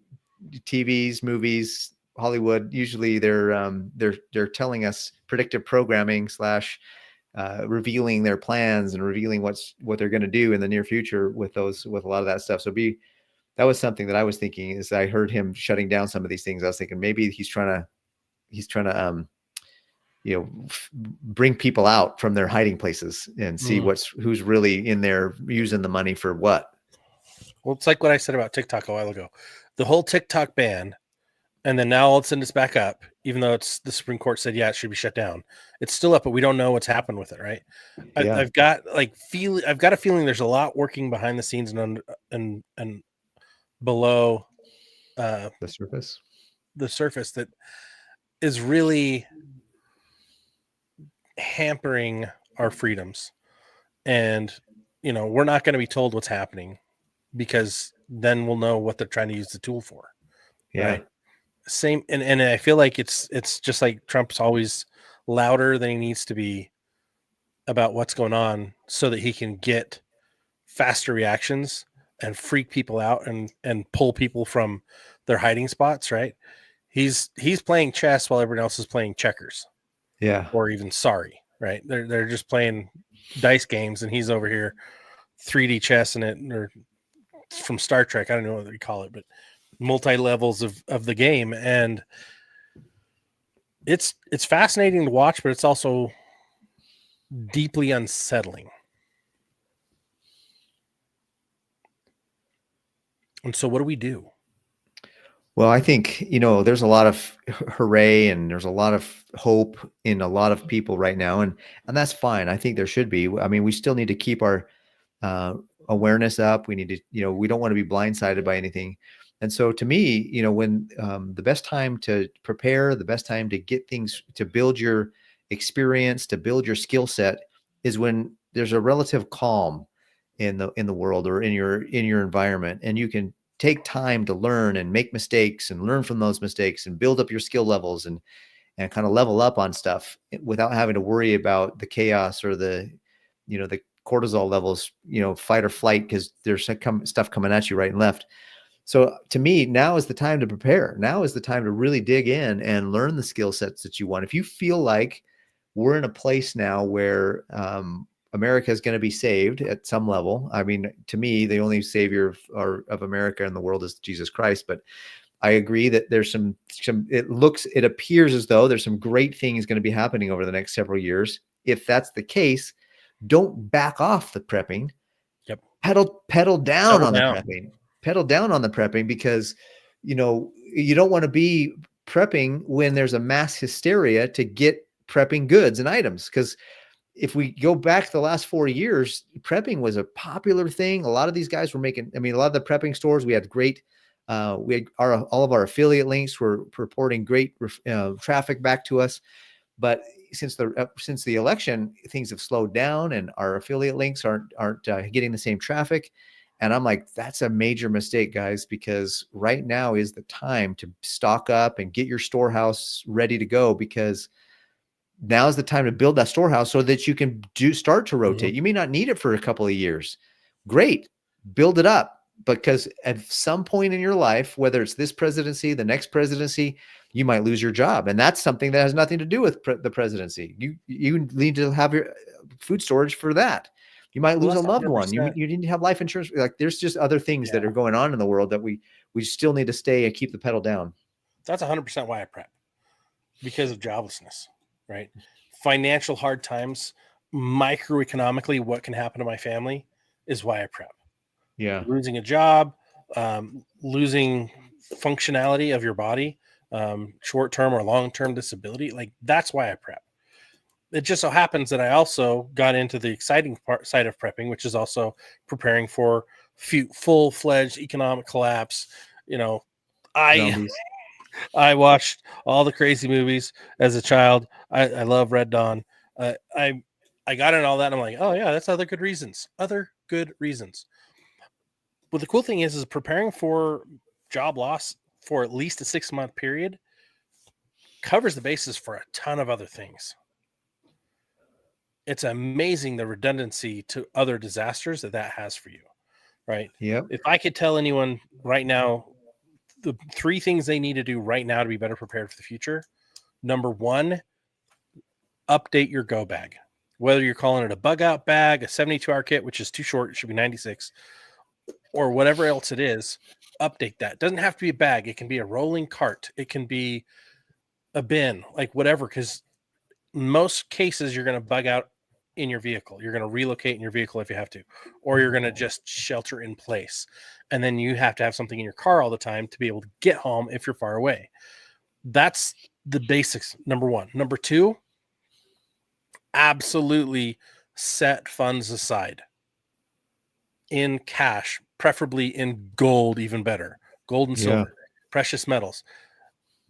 TVs, movies, Hollywood, usually they're telling us predictive programming / revealing their plans and revealing what they're going to do in the near future with a lot of that stuff. So that was something that I was thinking as I heard him shutting down some of these things. I was thinking maybe he's trying to bring people out from their hiding places and see who's really in there using the money for what. Well, it's like what I said about TikTok a while ago. The whole TikTok ban, and then now all of a sudden it's back up, even though the Supreme Court said, yeah, it should be shut down. It's still up, but we don't know what's happened with it, right? Yeah. I've got a feeling there's a lot working behind the scenes and below the surface that is really hampering our freedoms. And, we're not going to be told what's happening, because then we'll know what they're trying to use the tool for. Yeah. Right. Same. And I feel like it's just like Trump's always louder than he needs to be about what's going on so that he can get faster reactions and freak people out and pull people from their hiding spots. Right. He's playing chess while everyone else is playing checkers. Yeah. Or even sorry. Right. They're just playing dice games, and he's over here 3D chess in it, or from Star Trek. I don't know what they call it, but multi-levels of the game. And it's fascinating to watch, but it's also deeply unsettling. And so what do we do? Well, I think, there's a lot of hooray and there's a lot of hope in a lot of people right now. And that's fine. I think there should be. I mean, we still need to keep our awareness up. We need to, we don't want to be blindsided by anything. And so to me, when the best time to prepare, the best time to get things, to build your experience, to build your skill set, is when there's a relative calm in the world or in your environment, and you can take time to learn and make mistakes and learn from those mistakes and build up your skill levels and kind of level up on stuff without having to worry about the chaos or the cortisol levels, fight or flight, because there's stuff coming at you right and left. So to me, now is the time to prepare. Now is the time to really dig in and learn the skill sets that you want. If you feel like we're in a place now where America is going to be saved at some level. I mean, to me, the only savior of America and the world is Jesus Christ. But I agree that there's some, it appears as though there's some great things going to be happening over the next several years. If that's the case, don't back off the prepping. Yep. Pedal down on the prepping. Pedal down on the prepping, because, you don't want to be prepping when there's a mass hysteria to get prepping goods and items. Because if we go back the last 4 years, prepping was a popular thing. A lot of these guys were making, a lot of the prepping stores, we had great, all of our affiliate links were reporting great traffic back to us. But since the election, things have slowed down and our affiliate links aren't getting the same traffic. And I'm like, that's a major mistake, guys, because right now is the time to stock up and get your storehouse ready to go, because now is the time to build that storehouse so that you can start to rotate. You may not need it for a couple of years. Great. Build it up, because at some point in your life, whether it's this presidency, the next presidency, you might lose your job. And that's something that has nothing to do with the presidency. You need to have your food storage for that. You might lose a loved one. You need to have life insurance. Like, there's just other things that are going on in the world that we still need to stay and keep the pedal down. That's 100% why I prep, because of joblessness, right? Financial hard times, microeconomically, what can happen to my family is why I prep. Yeah. Losing a job, losing functionality of your body, short-term or long-term disability. Like, that's why I prep. It just so happens that I also got into the exciting side of prepping, which is also preparing for full-fledged economic collapse. I watched all the crazy movies as a child. I love Red Dawn. I got into all that, and I'm like, oh yeah, that's other good reasons. But the cool thing is preparing for job loss for at least a 6-month period covers the basis for a ton of other things. It's amazing the redundancy to other disasters that has for you, right? Yep. If I could tell anyone right now the 3 things they need to do right now to be better prepared for the future, number 1, update your go bag. Whether you're calling it a bug out bag, a 72-hour kit, which is too short, it should be 96, or whatever else it is, update that. It doesn't have to be a bag. It can be a rolling cart. It can be a bin, like whatever, because most cases you're going to bug out in your vehicle. You're going to relocate in your vehicle if you have to, or you're going to just shelter in place. And then you have to have something in your car all the time to be able to get home if you're far away. That's the basics, number 1. Number 2, absolutely set funds aside in cash, preferably in gold, even better. Gold and silver, precious metals.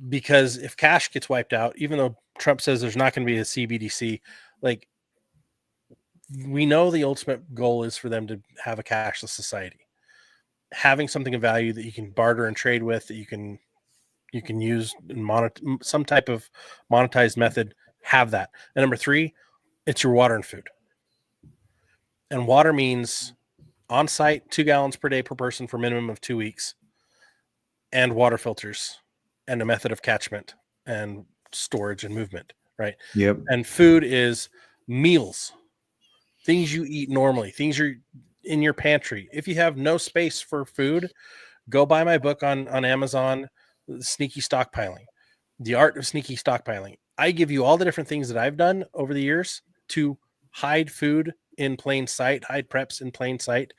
Because if cash gets wiped out, even though Trump says there's not going to be a CBDC, like, we know the ultimate goal is for them to have a cashless society. Having something of value that you can barter and trade with, that you can use in some type of monetized method, have that. And number 3, it's your water and food. And water means on site 2 gallons per day per person for a minimum of 2 weeks, and water filters and a method of catchment and storage and movement, right? Yep. And food is meals, things you eat normally, things you're in your pantry. If you have no space for food, go buy my book on Amazon, Sneaky Stockpiling, The Art of Sneaky Stockpiling. I give you all the different things that I've done over the years to hide food in plain sight, hide preps in plain sight.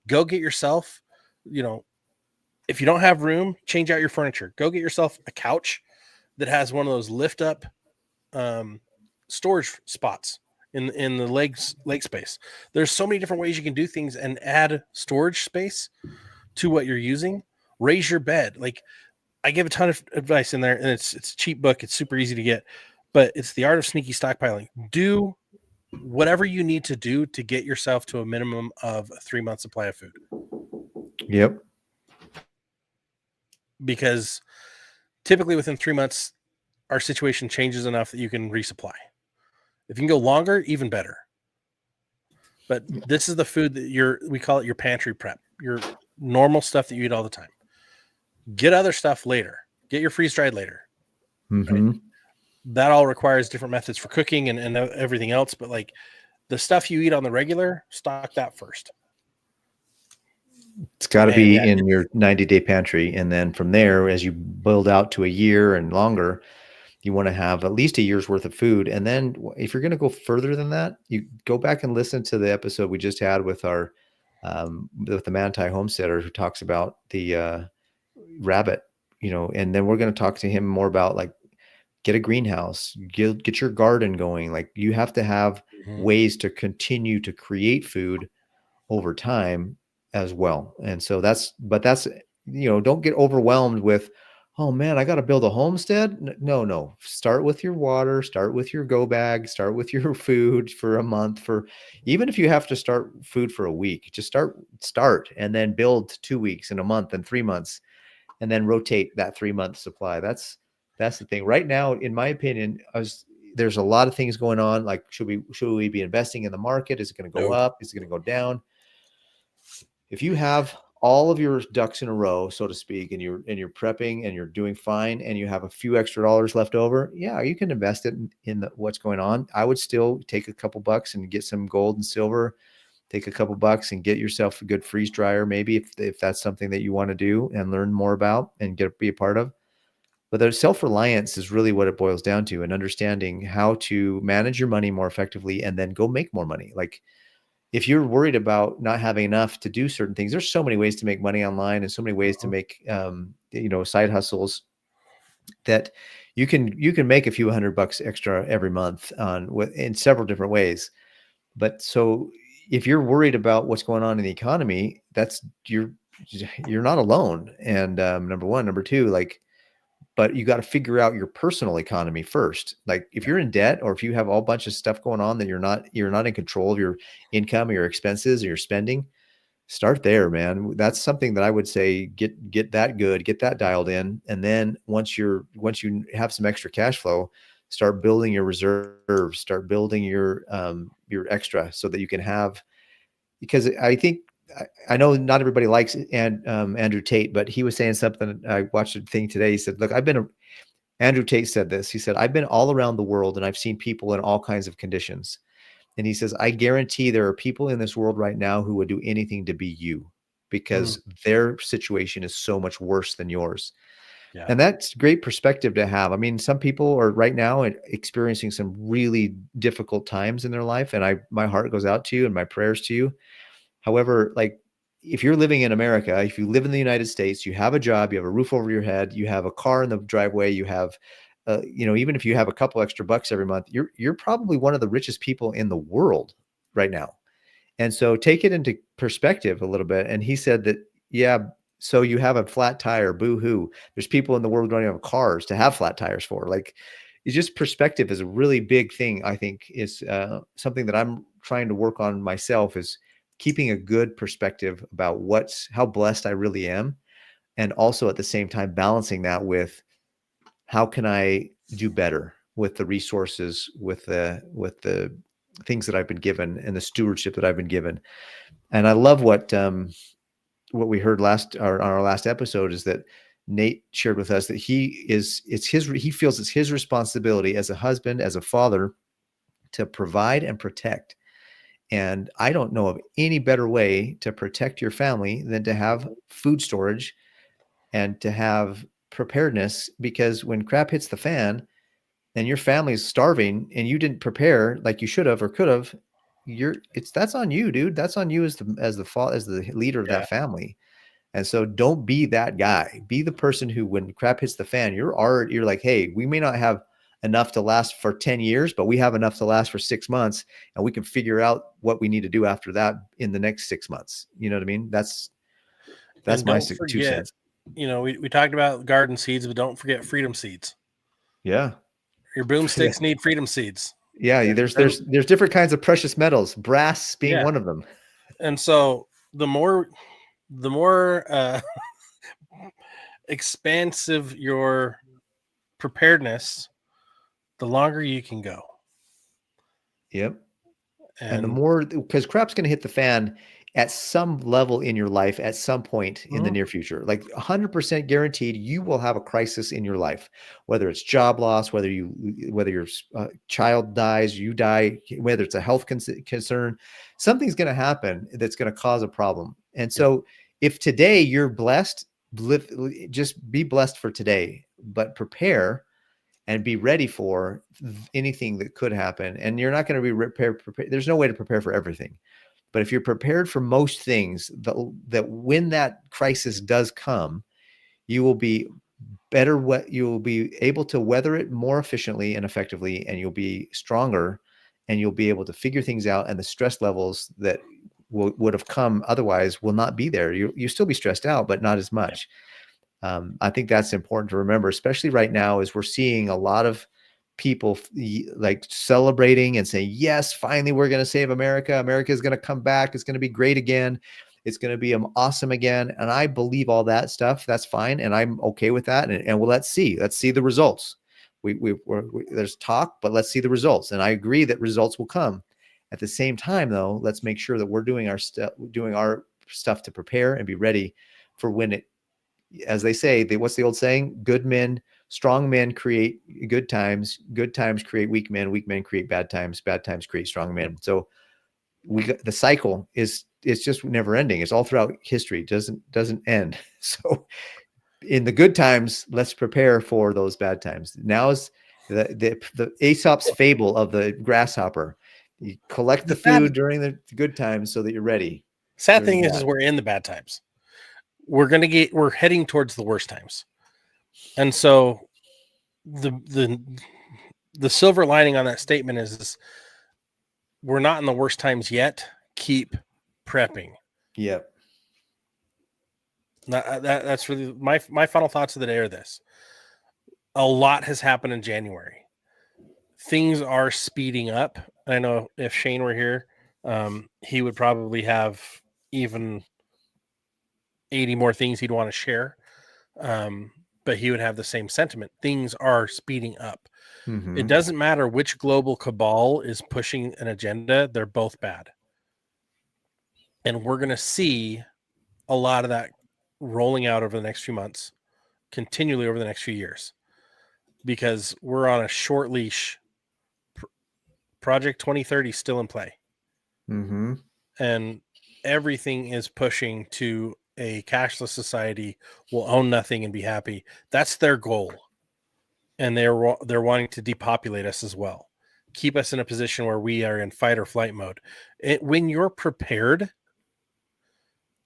Go get yourself, if you don't have room, change out your furniture. Go get yourself a couch that has one of those lift up storage spots in the leg space. There's so many different ways you can do things and add storage space to what you're using. Raise your bed. Like, I give a ton of advice in there, and it's a cheap book. It's super easy to get, but it's The Art of Sneaky Stockpiling. Do whatever you need to do to get yourself to a minimum of a 3-month supply of food. Yep. Because typically within 3 months, our situation changes enough that you can resupply. If you can go longer, even better. But this is the food that we call it your pantry prep, your normal stuff that you eat all the time. Get other stuff later. Get your freeze-dried later. Mm-hmm. Right? That all requires different methods for cooking and everything else. But like the stuff you eat on the regular, stock that first. It's got to be in your 90-day pantry. And then from there, as you build out to a year and longer, you want to have at least a year's worth of food. And then if you're going to go further than that, you go back and listen to the episode we just had with our with the Manti homesteader, who talks about the rabbit, and then we're going to talk to him more about, like, get a greenhouse, get your garden going. Like, you have to have ways to continue to create food over time as well. And so that's, don't get overwhelmed with, oh man, I got to build a homestead. No, start with your water, start with your go bag, start with your food for a month, even if you have to start food for a week, just start and then build 2 weeks and a month and 3 months, and then rotate that 3-month supply. That's the thing right now, in my opinion. There's a lot of things going on. Like, should we be investing in the market? Is it going to go up? Is it going to go down? If you have all of your ducks in a row, so to speak, and you're prepping and you're doing fine, and you have a few extra dollars left over, yeah, you can invest it in what's going on. I would still take a couple bucks and get some gold and silver. Take a couple bucks and get yourself a good freeze dryer, maybe, if that's something that you want to do and learn more about and be a part of. But the self-reliance is really what it boils down to, and understanding how to manage your money more effectively and then go make more money. Like, if you're worried about not having enough to do certain things, there's so many ways to make money online and so many ways to make, side hustles that you can make a few $100 extra every month in several different ways. But so if you're worried about what's going on in the economy, you're not alone. And number one, number two, but you got to figure out your personal economy first. Like, if you're in debt, or if you have a bunch of stuff going on that you're not in control of your income or your expenses or your spending, Start there, man. That's something that I would say get that good, get that dialed in, and then once you have some extra cash flow, start building your reserves, start building your extra so that you can have. Because I think I know not everybody likes Andrew Tate, but he was saying something. I watched a thing today. He said, "Look, Andrew Tate said this. He said, I've been all around the world and I've seen people in all kinds of conditions. And he says, I guarantee there are people in this world right now who would do anything to be you Mm, because their situation is so much worse than yours." yeah. And that's great perspective to have. I mean, some people are right now experiencing some really difficult times in their life. And my heart goes out to you and my prayers to you. However, like if you're living in America, if you live in the United States, you have a job, you have a roof over your head, you have a car in the driveway, you have, even if you have a couple extra bucks every month, you're probably one of the richest people in the world right now. And so take it into perspective a little bit. And he said that, yeah, so you have a flat tire, boo hoo. There's people in the world who don't even have cars to have flat tires for. Like, it's just perspective is a really big thing. I think is something that I'm trying to work on myself is keeping a good perspective about how blessed I really am. And also at the same time, balancing that with how can I do better with the resources, with the things that I've been given and the stewardship that I've been given. And I love what we heard on our last episode is that Nate shared with us that he feels it's his responsibility as a husband, as a father, to provide and protect. And I don't know of any better way to protect your family than to have food storage and to have preparedness, because when crap hits the fan and your family's starving and you didn't prepare like you should have or could have, that's on you, dude. That's on you as the leader of Yeah. that family. And so don't be that guy. Be the person who, when crap hits the fan, you're like, hey, we may not have enough to last for 10 years, but we have enough to last for 6 months, and we can figure out what we need to do after that in the next 6 months. You know what I mean? That's And my don't two forget, cents. we talked about garden seeds, but don't forget freedom seeds. Yeah. Your Yeah. boomsticks need freedom seeds. Yeah. There's different kinds of precious metals, brass being Yeah. one of them. And so the more expansive your preparedness, the longer you can go. Yep. And the And more, because crap's going to hit the fan at some level in your life at some point in the Mhm. near future, like 100% guaranteed, you will have a crisis in your life, whether it's job loss, whether your child dies, you die, whether it's a health concern, something's going to happen that's going to cause a problem. And Yep. so if today you're blessed, just be blessed for today, but prepare and be ready for anything that could happen. And you're not going to be prepared. There's no way to prepare for everything. But if you're prepared for most things, that when that crisis does come, you will be better. What you will be able to weather it more efficiently and effectively, and you'll be stronger, and you'll be able to figure things out. And the stress levels that would have come otherwise will not be there. You still be stressed out, but not as much. I think that's important to remember, especially right now, as we're seeing a lot of people like celebrating and saying, yes, finally, we're going to save America. America is going to come back. It's going to be great again. It's going to be awesome again. And I believe all that stuff. That's fine. And I'm okay with that. And well, let's see the results. There's talk, but let's see the results. And I agree that results will come. At the same time, though, let's make sure that we're doing our stuff to prepare and be ready for when it, as they say, what's the old saying? Strong men create good times create weak men create bad times create strong men. So the cycle it's just never ending. It's all throughout history. It doesn't end. So in the good times, let's prepare for those bad times. Now is the Aesop's fable of the grasshopper. You collect The the sad food during the good times so that you're ready sad during thing the is bad. we're in the bad times. We're heading towards the worst times. And so the silver lining on that statement is we're not in the worst times yet. Keep prepping. Yep. That's really my final thoughts of the day are this. A lot has happened in January. Things are speeding up. I know if Shane were here, he would probably have even 80 more things he'd want to share. But he would have the same sentiment. Things are speeding up. It doesn't matter which global cabal is pushing an agenda, they're both bad. And we're going to see a lot of that rolling out over the next few months, continually over the next few years, because we're on a short leash. Project 2030 still in play. And everything is pushing to a cashless society. We'll own nothing and be happy. That's their goal. And they're wanting to depopulate us as well. Keep us in a position where we are in fight or flight mode. When you're prepared,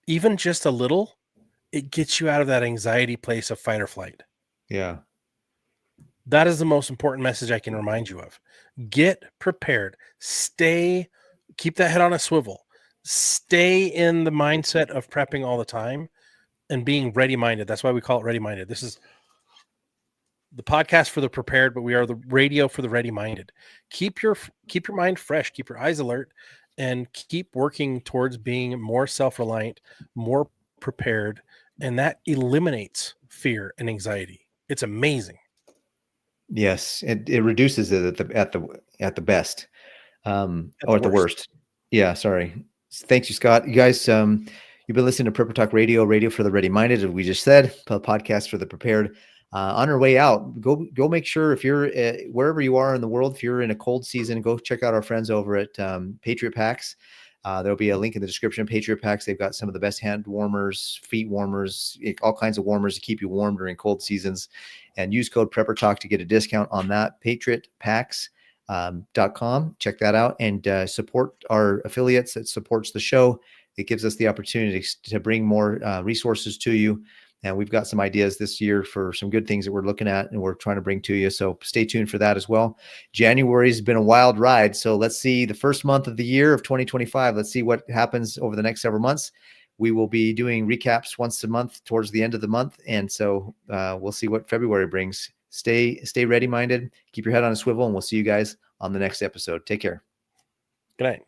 even just a little, it gets you out of that anxiety place of fight or flight. Yeah. That is the most important message I can remind you of. Get prepared. Keep that head on a swivel. Stay in the mindset of prepping all the time and being ready-minded. That's why we call it ready-minded. This is the podcast for the prepared, but we are the radio for the ready-minded. Keep your mind fresh, keep your eyes alert, and keep working towards being more self-reliant, more prepared, and that eliminates fear and anxiety. It's amazing. Yes, it reduces it at the best, or at the worst. Yeah, sorry. Thanks you, Scott. You guys, you've been listening to Prepper Talk Radio, radio for the ready-minded, as we just said, podcast for the prepared. On our way out, go make sure, if you're wherever you are in the world, if you're in a cold season, go check out our friends over at Patriot Packs. There'll be a link in the description. Patriot Packs, they've got some of the best hand warmers, feet warmers, all kinds of warmers to keep you warm during cold seasons. And use code Prepper Talk to get a discount on that. patriotpacks.com. Check that out and support our affiliates. That supports the show. It gives us the opportunity to bring more resources to you. And we've got some ideas this year for some good things that we're looking at and we're trying to bring to you. So stay tuned for that as well. January has been a wild ride. So let's see the first month of the year of 2025. Let's see what happens over the next several months. We will be doing recaps once a month towards the end of the month. And so we'll see what February brings. Stay ready-minded. Keep your head on a swivel, and we'll see you guys on the next episode. Take care. Good night.